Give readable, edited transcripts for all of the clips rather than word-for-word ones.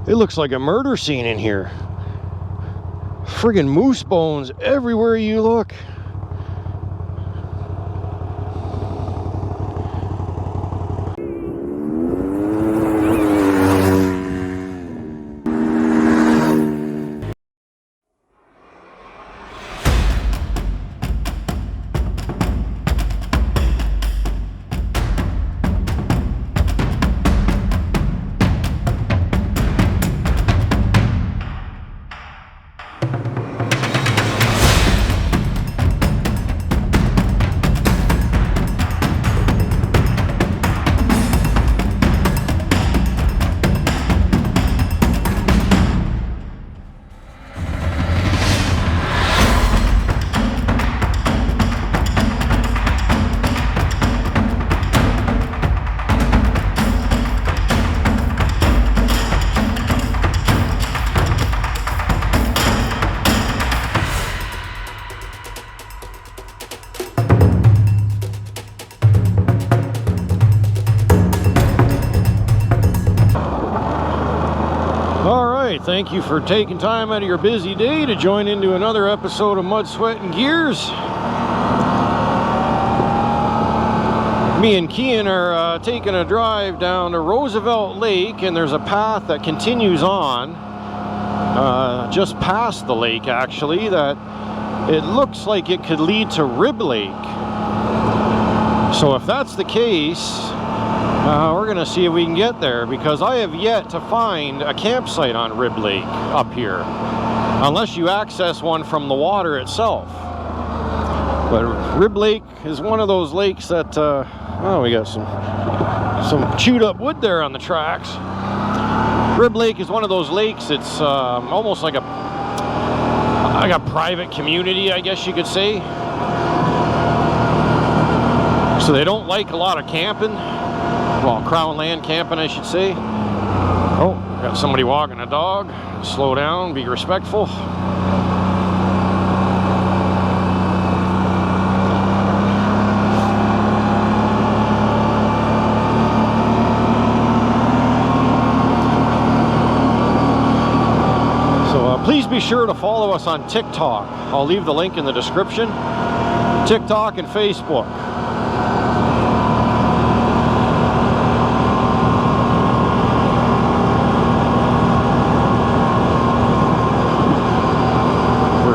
It looks like a murder scene in here. Friggin' moose bones everywhere you look. Thank you for taking time out of your busy day to join into another episode of Mud, Sweat, and Gears. Me and Kian are taking a drive down to Roosevelt Lake, and there's a path that continues on just past the lake, actually, that it looks like it could lead to Rib Lake. So if that's the case, we're gonna see if we can get there, because I have yet to find a campsite on Rib Lake up here, unless you access one from the water itself. But Rib Lake is one of those lakes that, oh, we got some chewed up wood there on the tracks. Rib Lake is one of those lakes. It's almost like a private community, I guess you could say. So they don't like a lot of camping. Well, crown land camping, I should say. Oh, got somebody walking a dog. Slow down, be respectful. So please be sure to follow us on TikTok. I'll leave the link in the description. TikTok and Facebook.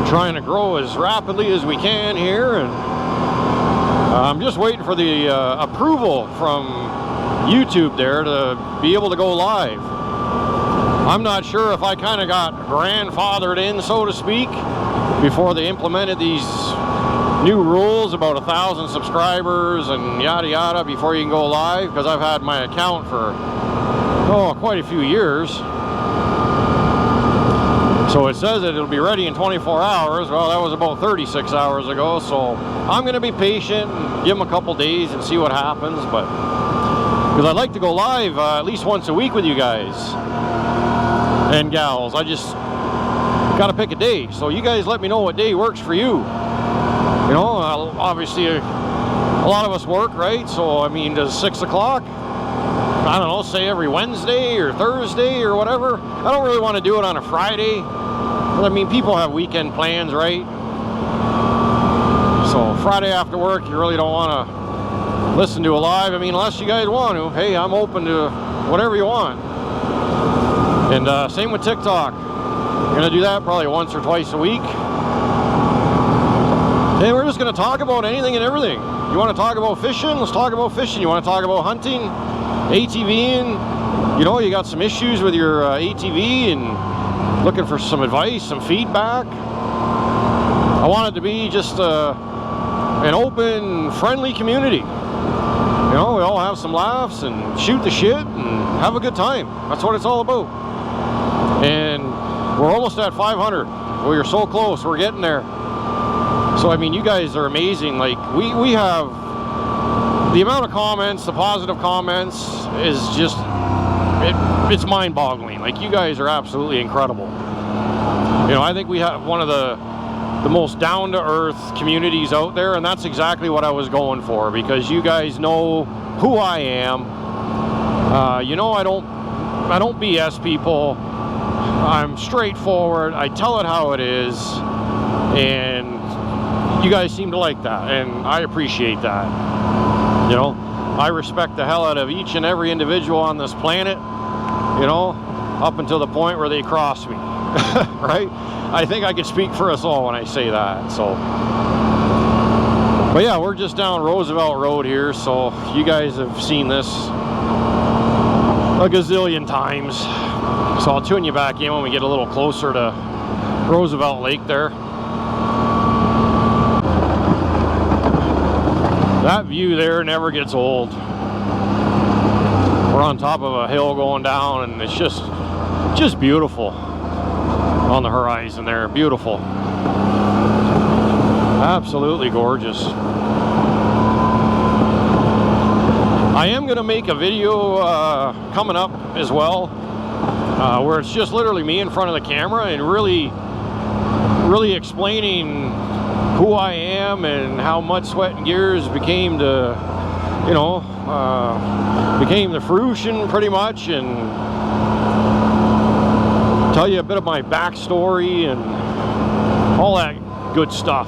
Trying to grow as rapidly as we can here, and I'm just waiting for the approval from YouTube there to be able to go live. I'm not sure if I kind of got grandfathered in, so to speak, before they implemented these new rules about 1,000 subscribers and yada yada before you can go live, because I've had my account for quite a few years. So it says that it'll be ready in 24 hours. Well, that was about 36 hours ago, so I'm going to be patient and give them a couple days and see what happens. But because I'd like to go live at least once a week with you guys and gals. I just got to pick a day. So you guys let me know what day works for you. You know, obviously a lot of us work, right? So, I mean, does 6 o'clock? I don't know, say every Wednesday or Thursday or whatever. I don't really want to do it on a Friday. I mean, people have weekend plans, right? So Friday after work, you really don't want to listen to a live. I mean, unless you guys want to. Hey, I'm open to whatever you want. And same with TikTok. I'm going to do that probably once or twice a week. And we're just going to talk about anything and everything. You want to talk about fishing? Let's talk about fishing. You want to talk about hunting? ATVing? You know, you got some issues with your ATV and looking for some advice, some feedback. I want it to be just an open, friendly community. You know, we all have some laughs and shoot the shit and have a good time. That's what it's all about. And we're almost at 500. We're so close. We're getting there. So, I mean, you guys are amazing. Like, we have the amount of comments, the positive comments is just, it's mind-boggling. Like, you guys are absolutely incredible. You know, I think we have one of the most down-to-earth communities out there, and that's exactly what I was going for, because you guys know who I am. You know, I don't BS people. I'm straightforward. I tell it how it is, and you guys seem to like that, and I appreciate that. You know, I respect the hell out of each and every individual on this planet, you know, up until the point where they cross me, right? I think I could speak for us all when I say that. So, but yeah, we're just down Roosevelt Road here, so you guys have seen this a gazillion times. So I'll tune you back in when we get a little closer to Roosevelt Lake there. That view there never gets old. We're on top of a hill going down, and it's just beautiful on the horizon there. Beautiful. Absolutely gorgeous. I am going to make a video coming up as well, where it's just literally me in front of the camera and really explaining who I am and how Mud, Sweat, and Gears became the, you know, became the fruition pretty much, and tell you a bit of my backstory and all that good stuff.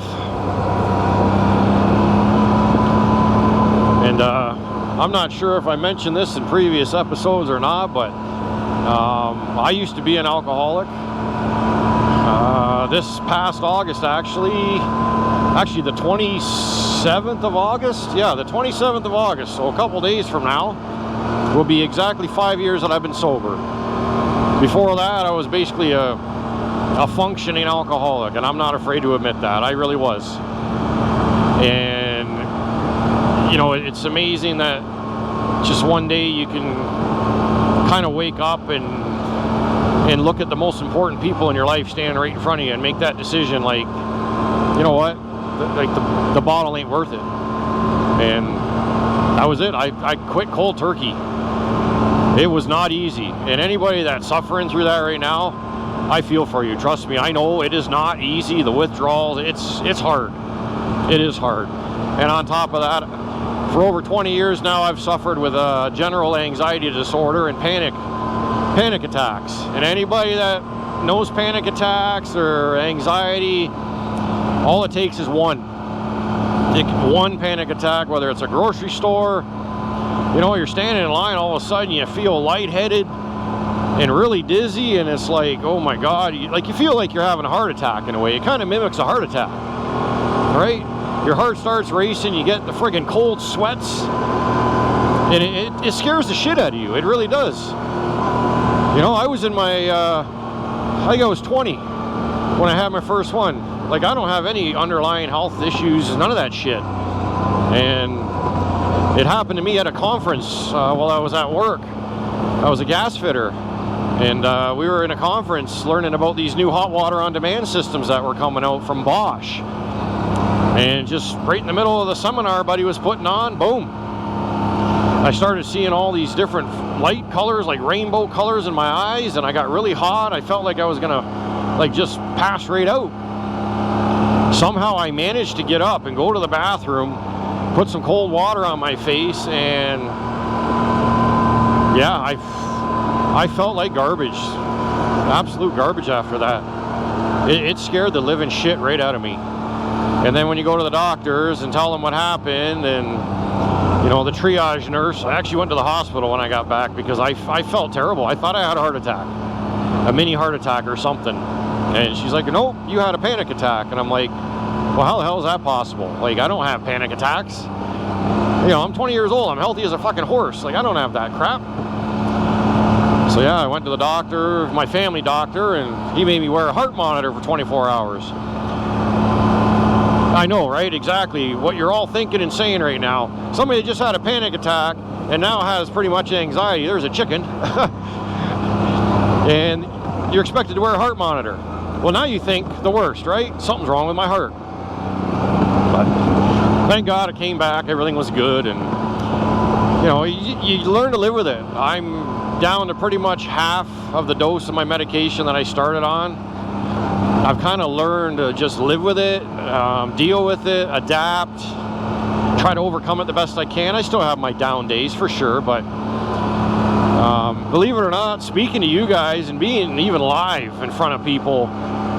And I'm not sure if I mentioned this in previous episodes or not, but I used to be an alcoholic. This past August, actually the 27th of August, yeah, the 27th of August, so a couple days from now, will be exactly 5 years that I've been sober. Before that, I was basically a functioning alcoholic, and I'm not afraid to admit that. I really was. And you know, it's amazing that just one day you can kind of wake up and look at the most important people in your life standing right in front of you and make that decision, like, you know what, like the bottle ain't worth it. And that was it. I quit cold turkey. It was not easy, and anybody that's suffering through that right now, I feel for you. Trust me, I know it is not easy. The withdrawals, it's hard. It is hard. And on top of that, for over 20 years now, I've suffered with a general anxiety disorder and panic attacks. And anybody that knows panic attacks or anxiety, all it takes is one panic attack, whether it's a grocery store, you know, you're standing in line, all of a sudden you feel lightheaded and really dizzy, and it's like, oh my God, you feel like you're having a heart attack in a way. It kind of mimics a heart attack, right? Your heart starts racing, you get the friggin' cold sweats, and it scares the shit out of you. It really does. You know, I was in my, I think I was 20 when I had my first one. Like, I don't have any underlying health issues, none of that shit. And it happened to me at a conference while I was at work. I was a gas fitter, and we were in a conference learning about these new hot water on demand systems that were coming out from Bosch. And just right in the middle of the seminar buddy was putting on, boom, I started seeing all these different light colors, like rainbow colors in my eyes, and I got really hot. I felt like I was gonna like just pass right out. Somehow I managed to get up and go to the bathroom, put some cold water on my face, and yeah, I felt like garbage, absolute garbage after that. It scared the living shit right out of me. And then when you go to the doctors and tell them what happened, and you know, the triage nurse, I actually went to the hospital when I got back because I felt terrible. I thought I had a heart attack, a mini heart attack or something. And she's like, nope, you had a panic attack. And I'm like, well, how the hell is that possible? Like, I don't have panic attacks. You know, I'm 20 years old. I'm healthy as a fucking horse. Like, I don't have that crap. So yeah, I went to the doctor, my family doctor, and he made me wear a heart monitor for 24 hours. I know, right? Exactly what you're all thinking and saying right now. Somebody that just had a panic attack and now has pretty much anxiety. There's a chicken. And you're expected to wear a heart monitor. Well, now you think the worst, right? Something's wrong with my heart. But thank God it came back. Everything was good. And, you know, you learn to live with it. I'm down to pretty much half of the dose of my medication that I started on. I've kind of learned to just live with it, deal with it, adapt, try to overcome it the best I can. I still have my down days for sure, but believe it or not, speaking to you guys and being even live in front of people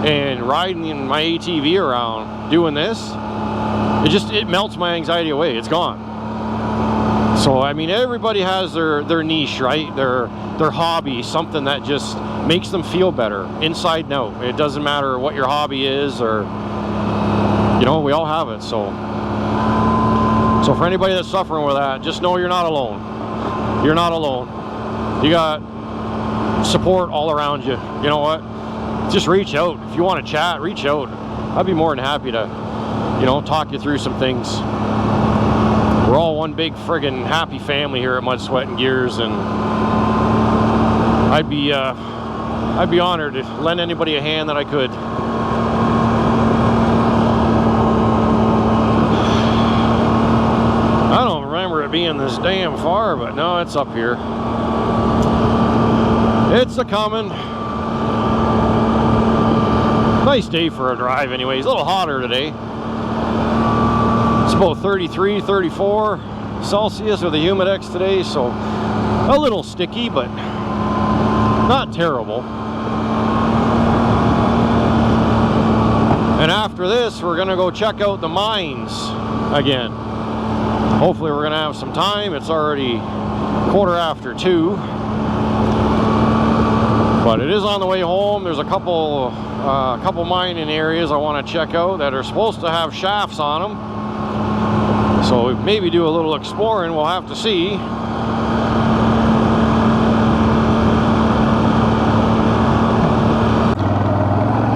and riding in my ATV around doing this, it melts my anxiety away. It's gone. So I mean, everybody has their niche, right? Their hobby, something that just makes them feel better inside and out. It doesn't matter what your hobby is, or you know, we all have it. So for anybody that's suffering with that, just know you're not alone. You're not alone. You got support all around you. You know what? Just reach out. If you want to chat, reach out. I'd be more than happy to, you know, talk you through some things. We're all one big friggin' happy family here at Mud, Sweat, and Gears, and I'd be honored to lend anybody a hand that I could. I don't remember it being this damn far, but no, it's up here. It's a coming. Nice day for a drive anyways. A little hotter today. It's about 33, 34 Celsius with a Humidex today, so a little sticky, but not terrible. And after this, we're gonna go check out the mines again. Hopefully we're gonna have some time. It's already 2:15. But it is on the way home. There's a couple mining areas I want to check out that are supposed to have shafts on them. So we maybe do a little exploring. We'll have to see.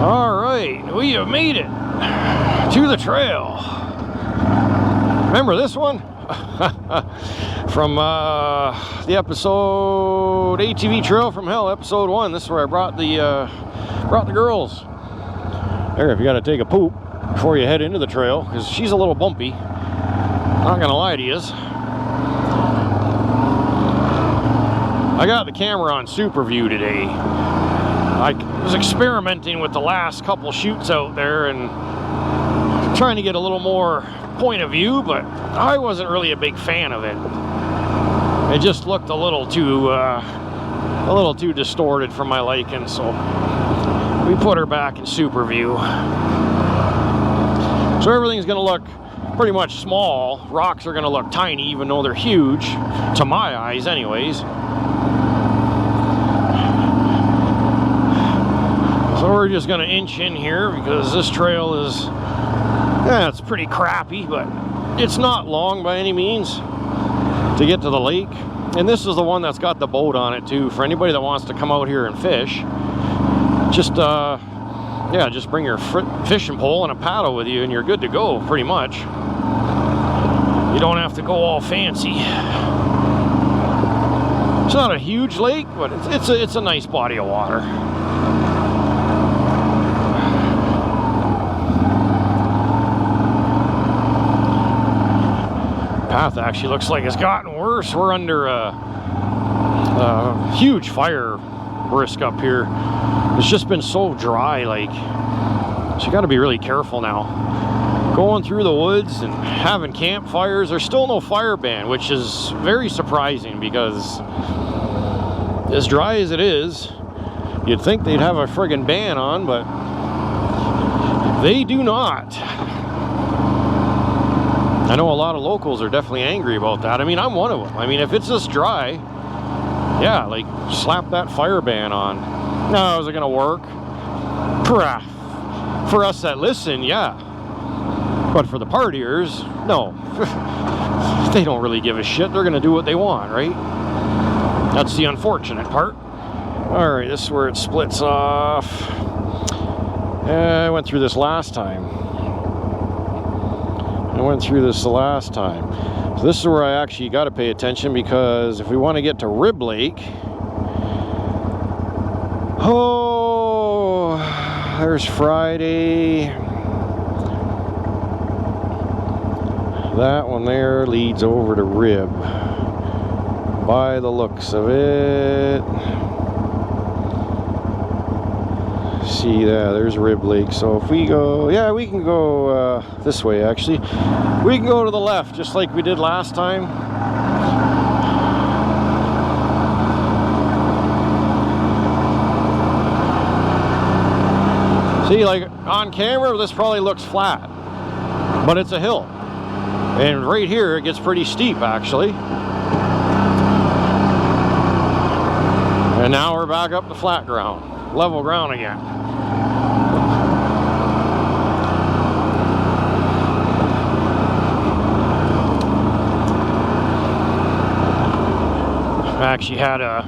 All right, we have made it to the trail. Remember this one? From the episode ATV Trail from Hell, episode 1. This is where I brought the girls. There, if you got to take a poop before you head into the trail, because she's a little bumpy. Not gonna lie to you. I got the camera on super view today. I was experimenting with the last couple shoots out there and trying to get a little more point of view, but I wasn't really a big fan of it. It just looked a little too distorted for my liking, so we put her back in super view. So everything's gonna look pretty much small. Rocks are gonna look tiny, even though they're huge to my eyes anyways. So we're just gonna inch in here because this trail is, yeah, it's pretty crappy, but it's not long by any means to get to the lake. And this is the one that's got the boat on it too, for anybody that wants to come out here and fish. Just yeah, just bring your fishing pole and a paddle with you and you're good to go, pretty much. You don't have to go all fancy. It's not a huge lake, but it's a nice body of water. Path actually looks like it's gotten worse. We're under a huge fire risk up here. It's just been so dry, like, so you got to be really careful now. Going through the woods and having campfires. There's still no fire ban, which is very surprising because as dry as it is, you'd think they'd have a friggin' ban on, but they do not. I know a lot of locals are definitely angry about that. I mean, I'm one of them. I mean, if it's this dry, yeah, like, slap that fire ban on. Now, is it gonna work? For us that listen, yeah. But for the partiers, no. They don't really give a shit. They're gonna do what they want, right? That's the unfortunate part. All right, this is where it splits off. I went through this last time. So this is where I actually got to pay attention, because if we want to get to Rib Lake, oh, there's Friday. That one there leads over to Rib, by the looks of it. See that, there's Rib Lake. So if we go, yeah, we can go this way actually. We can go to the left just like we did last time. See, like on camera, this probably looks flat, but it's a hill. And right here, it gets pretty steep, actually. And now we're back up to flat ground, level ground again. I actually had a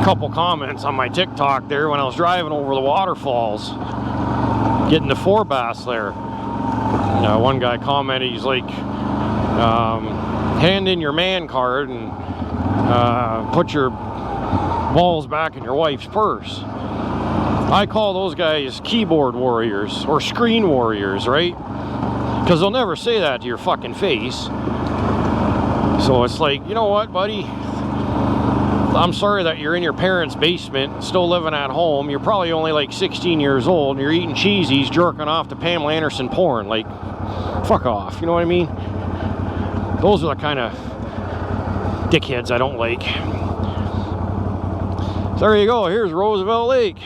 couple comments on my TikTok there when I was driving over the waterfalls, getting the 4 bass there. One guy commented, he's like, hand in your man card and put your balls back in your wife's purse. I call those guys keyboard warriors or screen warriors, right? Because they'll never say that to your fucking face. So it's like, you know what, buddy? I'm sorry that you're in your parents' basement, still living at home. You're probably only like 16 years old, and you're eating cheesies, jerking off to Pamela Anderson porn. Like, fuck off, you know what I mean? Those are the kind of dickheads I don't like. So there you go, here's Roosevelt Lake.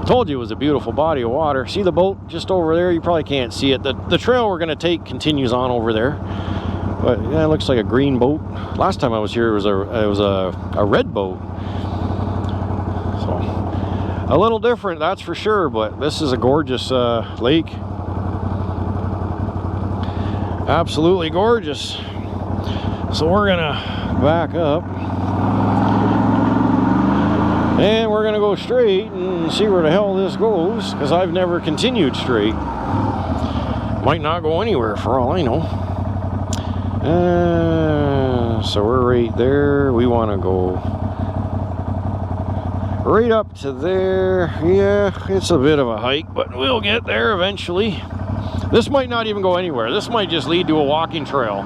Told you it was a beautiful body of water. See the boat just over there? You probably can't see it. The trail we're going to take continues on over there. But yeah, it looks like a green boat. Last time I was here, it was a red boat. So a little different, that's for sure. But this is a gorgeous lake. Absolutely gorgeous. So we're gonna back up, and we're gonna go straight and see where the hell this goes, because I've never continued straight. Might not go anywhere for all I know. So we're right there. We want to go right up to there. Yeah, it's a bit of a hike, but we'll get there eventually. This might not even go anywhere. This might just lead to a walking trail.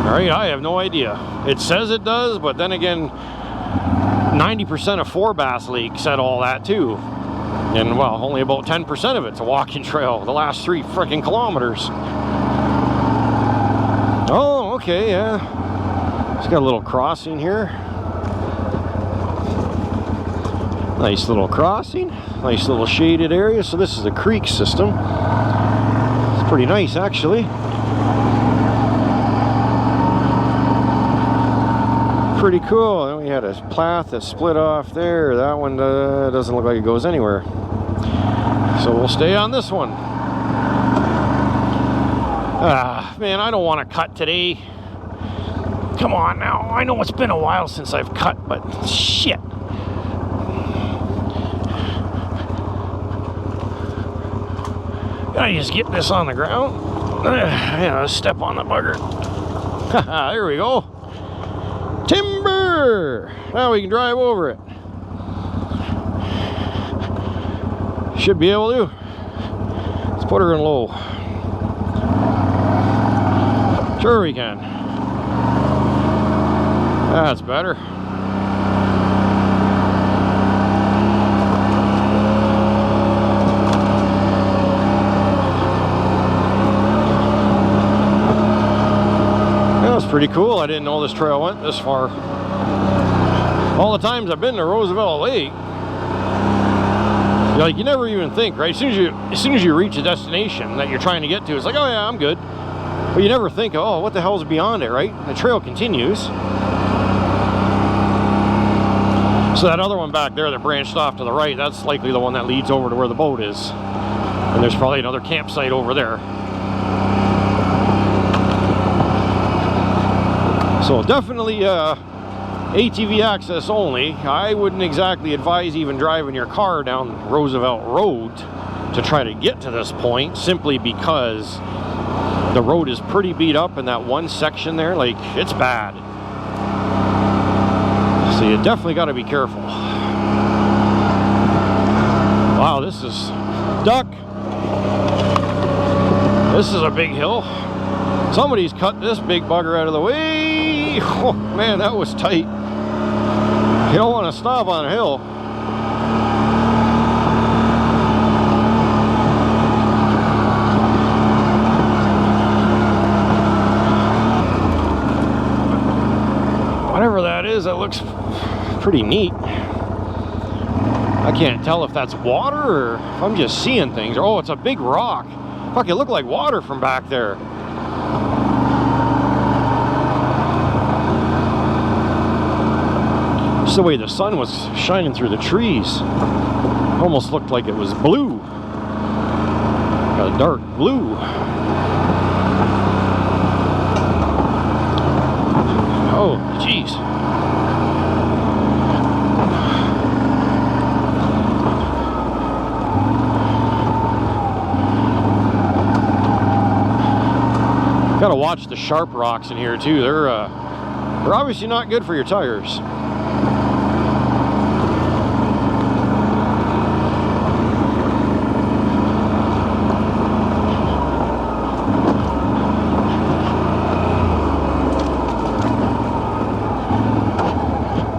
Alright, I have no idea. It says it does, but then again, 90% of 4 bass Lake said all that too. And well, only about 10% of it's a walking trail, the last 3 freaking kilometers. Oh, okay, yeah. It's got a little crossing here. Nice little crossing. Nice little shaded area. So this is a creek system. It's pretty nice, actually. Pretty cool. And we had a path that split off there. That one doesn't look like it goes anywhere. So we'll stay on this one. Man, I don't want to cut today. Come on now. I know it's been a while since I've cut, but shit. Gotta just get this on the ground. Yeah, let's step on the bugger. There we go. Timber! Now we can drive over it. Should be able to. Let's put her in low. Sure we can. That's better. That was pretty cool. I didn't know this trail went this far. All the times I've been to Roosevelt Lake, like, you never even think, right? As soon as you reach a destination that you're trying to get to, it's like, oh yeah, I'm good. But you never think, oh, what the hell is beyond it, right? The trail continues. So that other one back there that branched off to the right, that's likely the one that leads over to where the boat is. And there's probably another campsite over there. So definitely ATV access only. I wouldn't exactly advise even driving your car down Roosevelt Road to try to get to this point, simply because the road is pretty beat up in that one section there. Like, it's bad. So you definitely got to be careful. Wow, this is duck. This is a big hill. Somebody's cut this big bugger out of the way. Oh man, that was tight. You don't want to stop on a hill. Whatever that is, that looks pretty neat. I can't tell if that's water or if I'm just seeing things. Oh, it's a big rock. Fuck, it looked like water from back there. Just the way the sun was shining through the trees. Almost looked like it was blue. A dark blue. Oh, jeez. Gotta watch the sharp rocks in here too. They're obviously not good for your tires.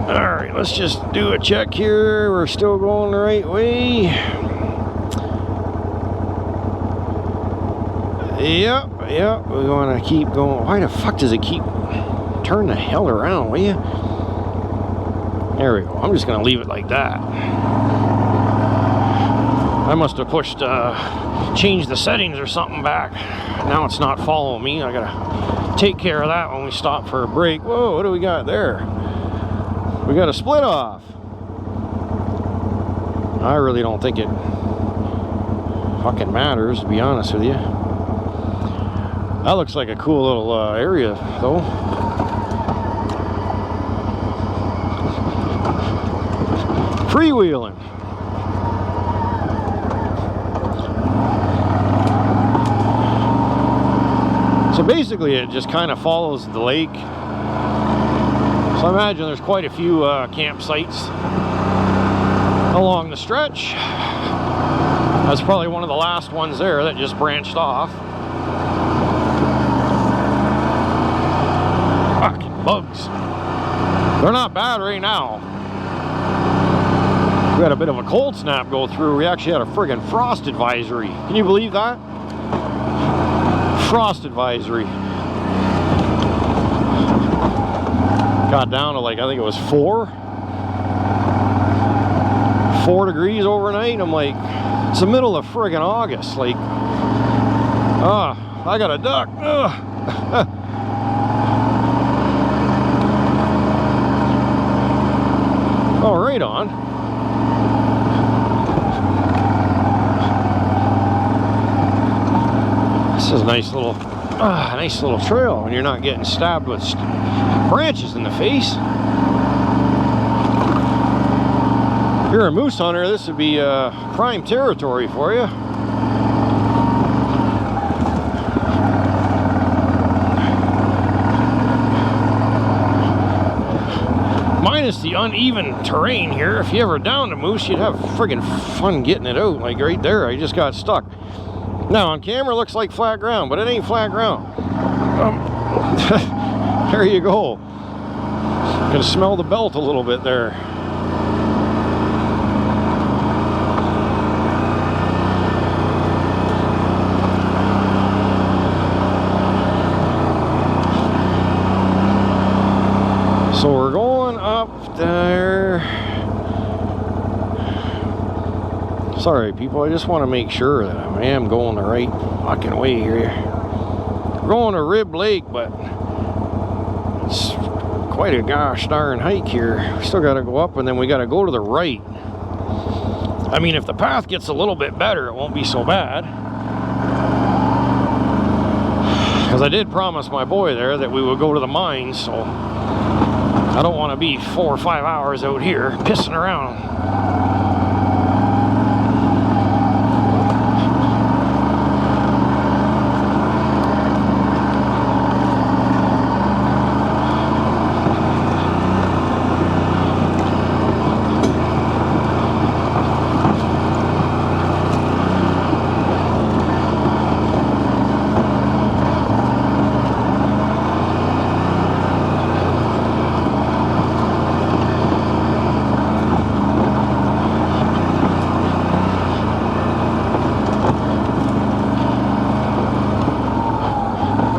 Alright, let's just do a check here. We're still going the right way. Yep. Yeah, we want to keep going. Why the fuck does it keep turn the hell around, will you? There we go. I'm just going to leave it like that. I must have pushed, changed the settings or something back. Now it's not following me. I got to take care of that when we stop for a break. Whoa, what do we got there? We got a split off. I really don't think it fucking matters, to be honest with you. That looks like a cool little area, though. Freewheeling. So basically, it just kind of follows the lake. So I imagine there's quite a few campsites along the stretch. That's probably one of the last ones there that just branched off. Bugs. They're not bad right now. We had a bit of a cold snap go through. We actually had a friggin' frost advisory. Can you believe that? Frost advisory. Got down to like, I think it was 4 degrees overnight. I'm like, it's the middle of friggin' August. Like, I got a duck. Oh, right on. This is a nice little trail when you're not getting stabbed with branches in the face. If you're a moose hunter, this would be prime territory for you. Minus the uneven terrain here. If you ever downed a moose, you'd have friggin' fun getting it out. Like right there, I just got stuck. Now on camera it looks like flat ground, but it ain't flat ground. There you go. Can smell the belt a little bit there. So we're going up there. Sorry people, I just want to make sure that I am going the right fucking way here. We're going to Roosevelt Lake, but it's quite a gosh darn hike here. We still got to go up and then we got to go to the right. I mean, if the path gets a little bit better, it won't be so bad. Because I did promise my boy there that we would go to the mines, so I don't want to be 4 or 5 hours out here pissing around.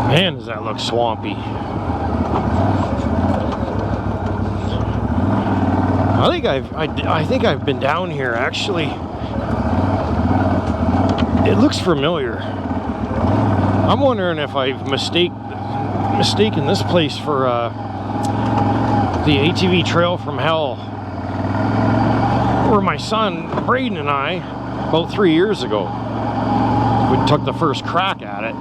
Man, does that look swampy. I think I've been down here actually. It looks familiar. I'm wondering if I've mistaken this place for the ATV Trail from Hell, where my son Braden and I, about 3 years ago, we took the first crack at it.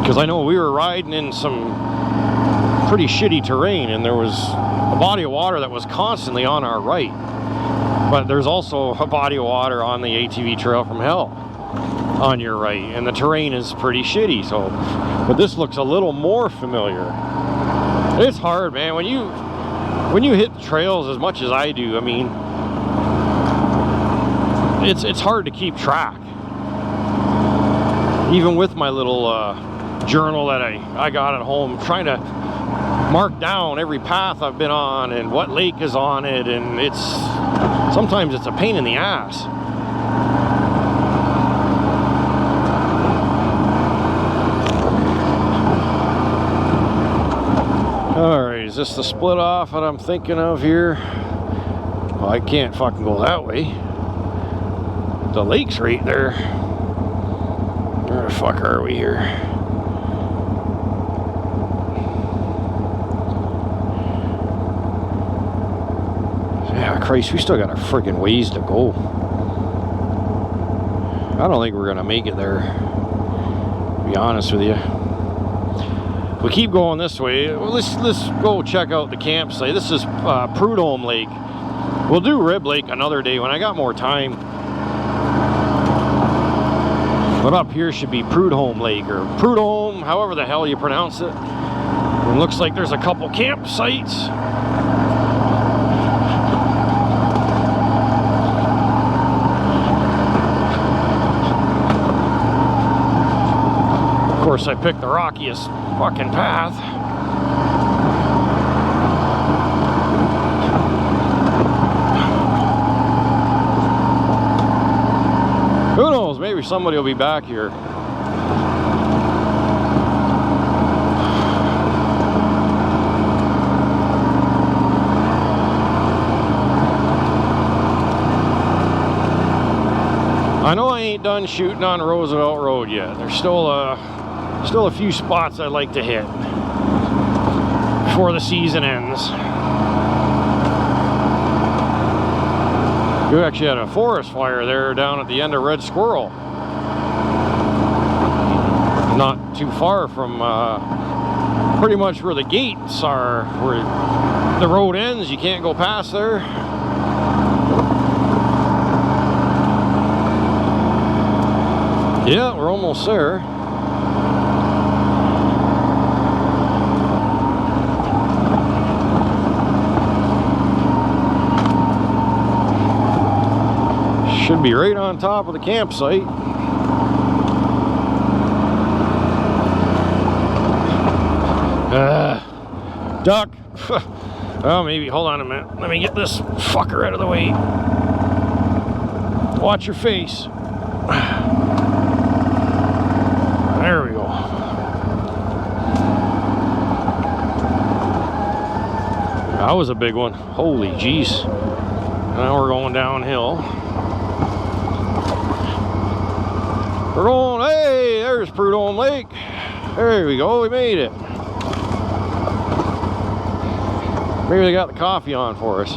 Because I know we were riding in some pretty shitty terrain, and there was a body of water that was constantly on our right. But there's also a body of water on the ATV Trail from Hell on your right, and the terrain is pretty shitty. So, but this looks a little more familiar. It's hard, man, when you hit the trails as much as I do. I mean, it's hard to keep track, even with my little journal that I got at home, trying to mark down every path I've been on and what lake is on it, and sometimes it's a pain in the ass. Alright, is this the split off that I'm thinking of here? Well, I can't fucking go that way. The lake's right there. Where the fuck are we here? Yeah, Christ, we still got a friggin' ways to go. I don't think we're gonna make it there, to be honest with you. We keep going this way. Well, let's go check out the campsite. This is Prud'homme Lake. We'll do Rib Lake another day when I got more time. But up here should be Prud'homme Lake, or Prud'homme, however the hell you pronounce it. It looks like there's a couple campsites. Of course, I picked the rockiest fucking path. Who knows, maybe somebody will be back here. I know I ain't done shooting on Roosevelt Road yet. There's still a few spots I'd like to hit before the season ends. We actually had a forest fire there down at the end of Red Squirrel. Not too far from pretty much where the gates are, where the road ends. You can't go past there. Yeah, we're almost there. Should be right on top of the campsite. Duck. Oh, maybe. Hold on a minute. Let me get this fucker out of the way. Watch your face. There we go. That was a big one. Holy jeez. Now we're going downhill. We're going, hey, there's Prud'homme Lake. There we go, we made it. Maybe they got the coffee on for us.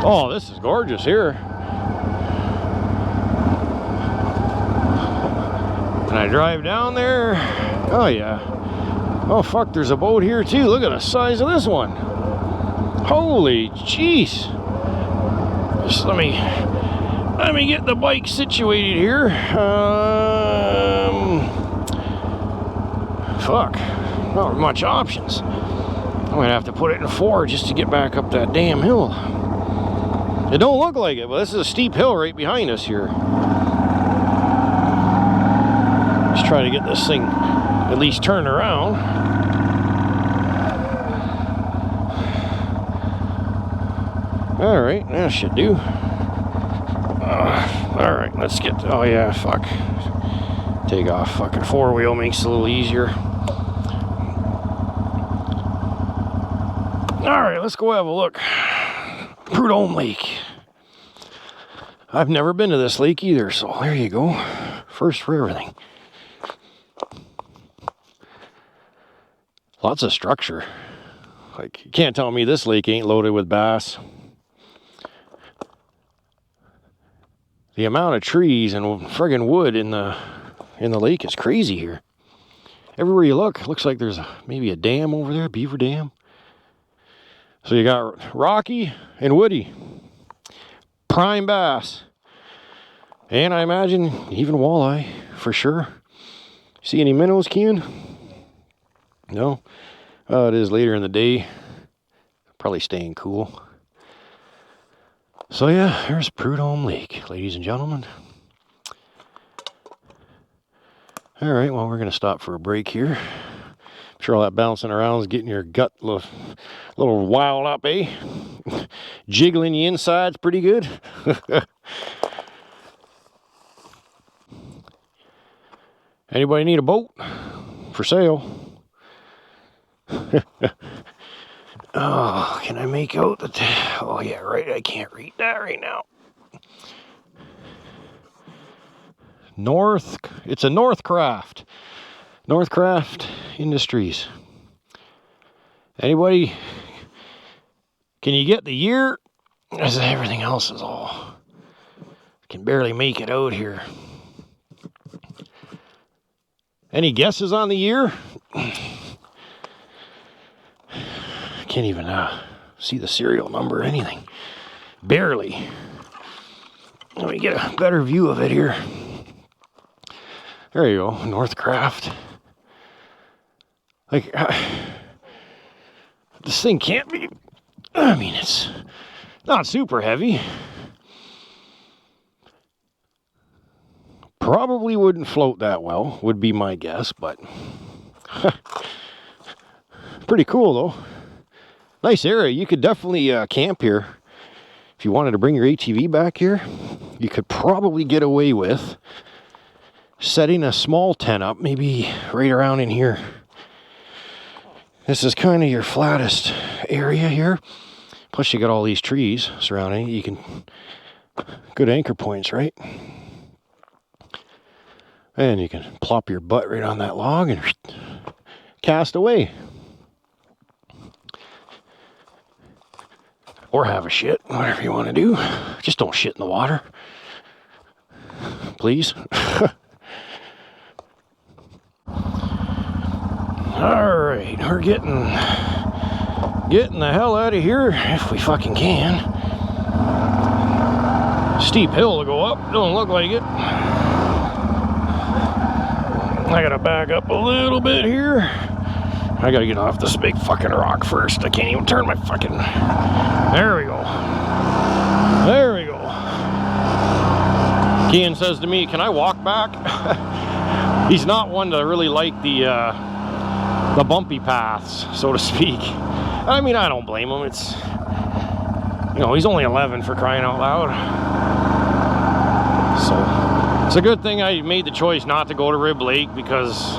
Oh, this is gorgeous here. And I drive down there. Oh yeah. Oh fuck, there's a boat here too. Look at the size of this one. Holy jeez. Just let me get the bike situated here. Fuck. Not much options. I'm gonna have to put it in 4 just to get back up that damn hill. It don't look like it, but this is a steep hill right behind us here. Let's try to get this thing at least turned around. All right, that should do. All right, let's get. Oh yeah, fuck. Take off. Fucking 4-wheel makes it a little easier. Alright, let's go have a look. Prud'homme Lake. I've never been to this lake either, so there you go. First for everything. Lots of structure. Like, you can't tell me this lake ain't loaded with bass. The amount of trees and friggin' wood in the lake is crazy here. Everywhere you look, it looks like there's maybe a dam over there, beaver dam. So you got rocky and woody. Prime bass. And I imagine even walleye, for sure. See any minnows, Kian? No? It is later in the day. Probably staying cool. So yeah, there's Prud'homme Lake, ladies and gentlemen. Alright, well, we're going to stop for a break here. I'm sure all that bouncing around is getting your gut a little wild up, eh? Jiggling the insides pretty good. Anybody need a boat for sale? Oh, can I make out the... Oh, yeah, right. I can't read that right now. It's a Northcraft. Northcraft Industries. Anybody? Can you get the year? As everything else is all... Can barely make it out here. Any guesses on the year? Can't even see the serial number or anything. Barely. Let me get a better view of it here. There you go, Northcraft. Like, this thing can't be... I mean, it's not super heavy. Probably wouldn't float that well, would be my guess, but... Pretty cool, though. Nice area. You could definitely camp here. If you wanted to bring your ATV back here, you could probably get away with setting a small tent up, maybe right around in here. This is kind of your flattest area here. Plus you got all these trees surrounding it. You can... Good anchor points, right? And you can plop your butt right on that log and cast away. Or have a shit, whatever you want to do. Just don't shit in the water. Please. Alright, we're getting the hell out of here, if we fucking can. Steep hill to go up, don't look like it. I gotta back up a little bit here. I gotta get off this big fucking rock first. I can't even turn my fucking... There we go. There we go. Kian says to me, can I walk back? He's not one to really like the bumpy paths, so to speak. I mean, I don't blame him. It's... You know, he's only 11 for crying out loud. So... It's a good thing I made the choice not to go to Rib Lake, because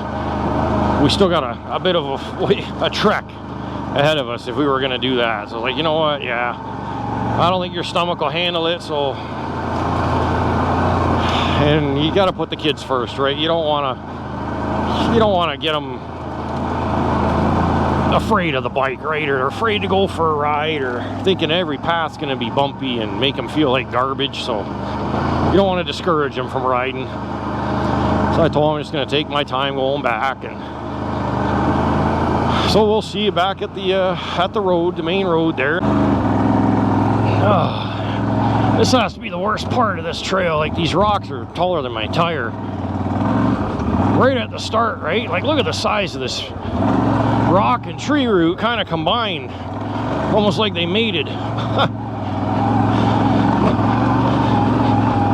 we still got a bit of a trek ahead of us if we were going to do that. So like, you know what? Yeah, I don't think your stomach will handle it. So, and you got to put the kids first, right? You don't want to get them afraid of the bike, right? Or afraid to go for a ride, or thinking every path's going to be bumpy and make them feel like garbage. So you don't want to discourage them from riding. So I told him I'm just going to take my time going back, and so we'll see you back at the road, the main road there. This has to be the worst part of this trail. Like, these rocks are taller than my tire. Right at the start, right? Like, look at the size of this rock and tree root kind of combined. Almost like they mated.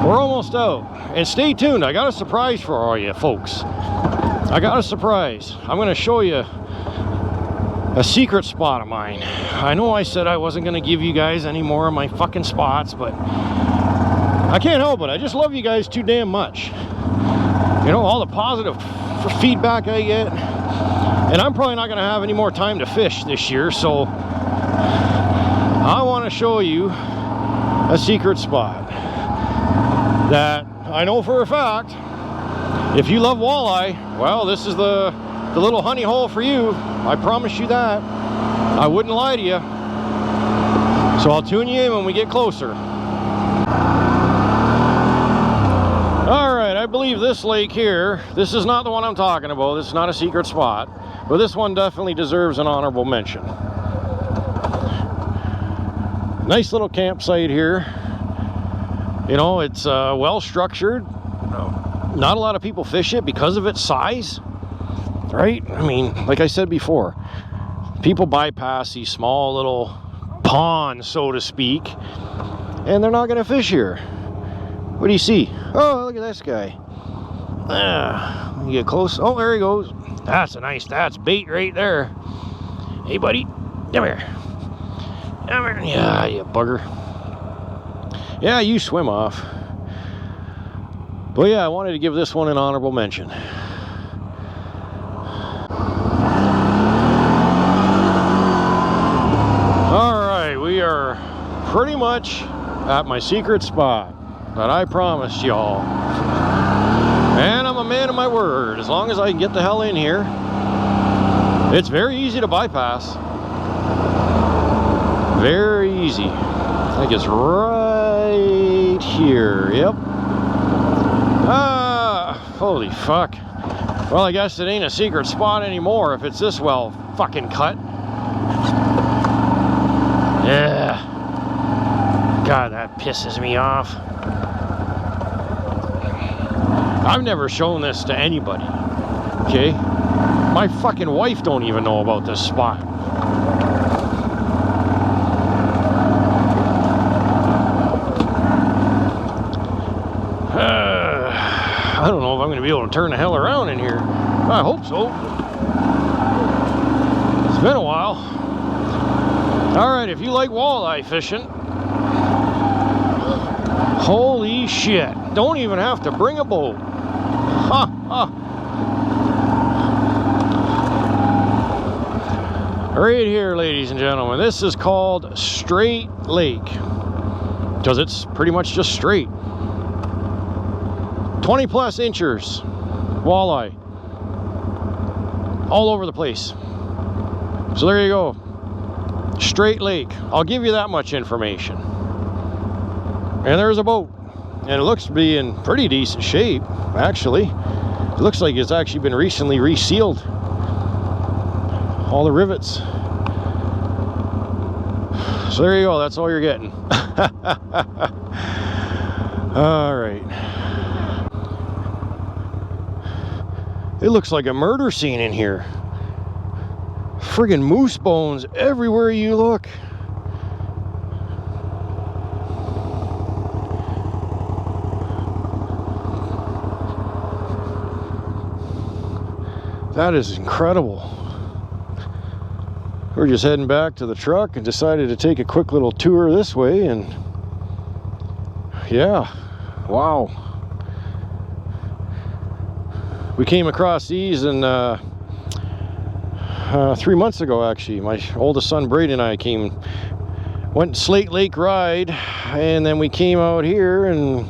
We're almost out. And stay tuned. I got a surprise for all you folks. I got a surprise. I'm going to show you a secret spot of mine. I know I said I wasn't going to give you guys any more of my fucking spots, but I can't help it. I just love you guys too damn much. You know, all the positive feedback I get. And I'm probably not going to have any more time to fish this year, so I want to show you a secret spot that I know for a fact, if you love walleye, well, this is the little honey hole for you. I promise you that. I wouldn't lie to you. So I'll tune you in when we get closer. Alright, I believe this lake here, this is not the one I'm talking about. This is not a secret spot. But this one definitely deserves an honorable mention. Nice little campsite here. You know, it's well structured. Not a lot of people fish it because of its size, right? I mean, like I said before, people bypass these small little ponds, so to speak, and they're not going to fish here. What do you see? Oh, look at this guy. You get close. Oh, there he goes. That's bait right there. Hey, buddy, come here. Come here. Yeah, you bugger. Yeah, you swim off. But yeah, I wanted to give this one an honorable mention. Alright, we are pretty much at my secret spot that I promised y'all. And I'm a man of my word. As long as I can get the hell in here, it's very easy to bypass. Very easy. I think it's right here. Yep. Holy fuck. Well, I guess it ain't a secret spot anymore if it's this well fucking cut. Yeah. God, that pisses me off. I've never shown this to anybody. Okay? My fucking wife don't even know about this spot. I don't know if I'm going to be able to turn the hell around in here. I hope so. It's been a while. Alright, if you like walleye fishing, holy shit, don't even have to bring a boat. Ha ha. Right here, ladies and gentlemen, this is called Straight Lake, because it's pretty much just straight. 20 plus inches walleye all over the place. So there you go, Straight Lake. I'll give you that much information. And there's a boat, and it looks to be in pretty decent shape, actually. It looks like it's actually been recently resealed, all the rivets. So there you go, that's all you're getting. All right. It looks like a murder scene in here. Friggin' moose bones everywhere you look. That is incredible. We're just heading back to the truck and decided to take a quick little tour this way, and yeah, wow. We came across these and 3 months ago, actually. My oldest son Brady and I went Slate Lake ride, and then we came out here and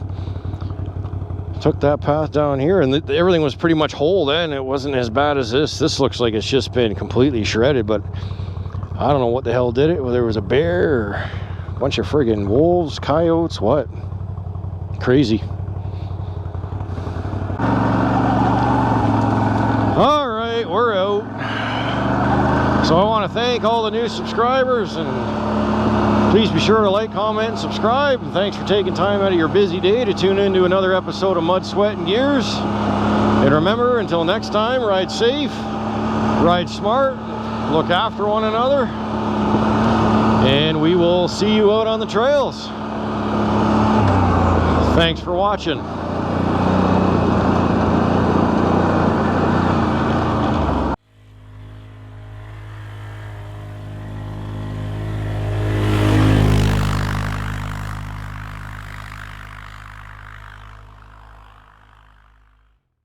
took that path down here, and everything was pretty much whole then. It wasn't as bad as this. This looks like it's just been completely shredded, but I don't know what the hell did it. Whether there was a bear or a bunch of friggin' wolves, coyotes, what? Crazy. All right, we're out. So I want to thank all the new subscribers, and please be sure to like, comment, and subscribe. And thanks for taking time out of your busy day to tune in to another episode of Mud, Sweat, and Gears. And remember, until next time, ride safe, ride smart, look after one another, and we will see you out on the trails. Thanks for watching.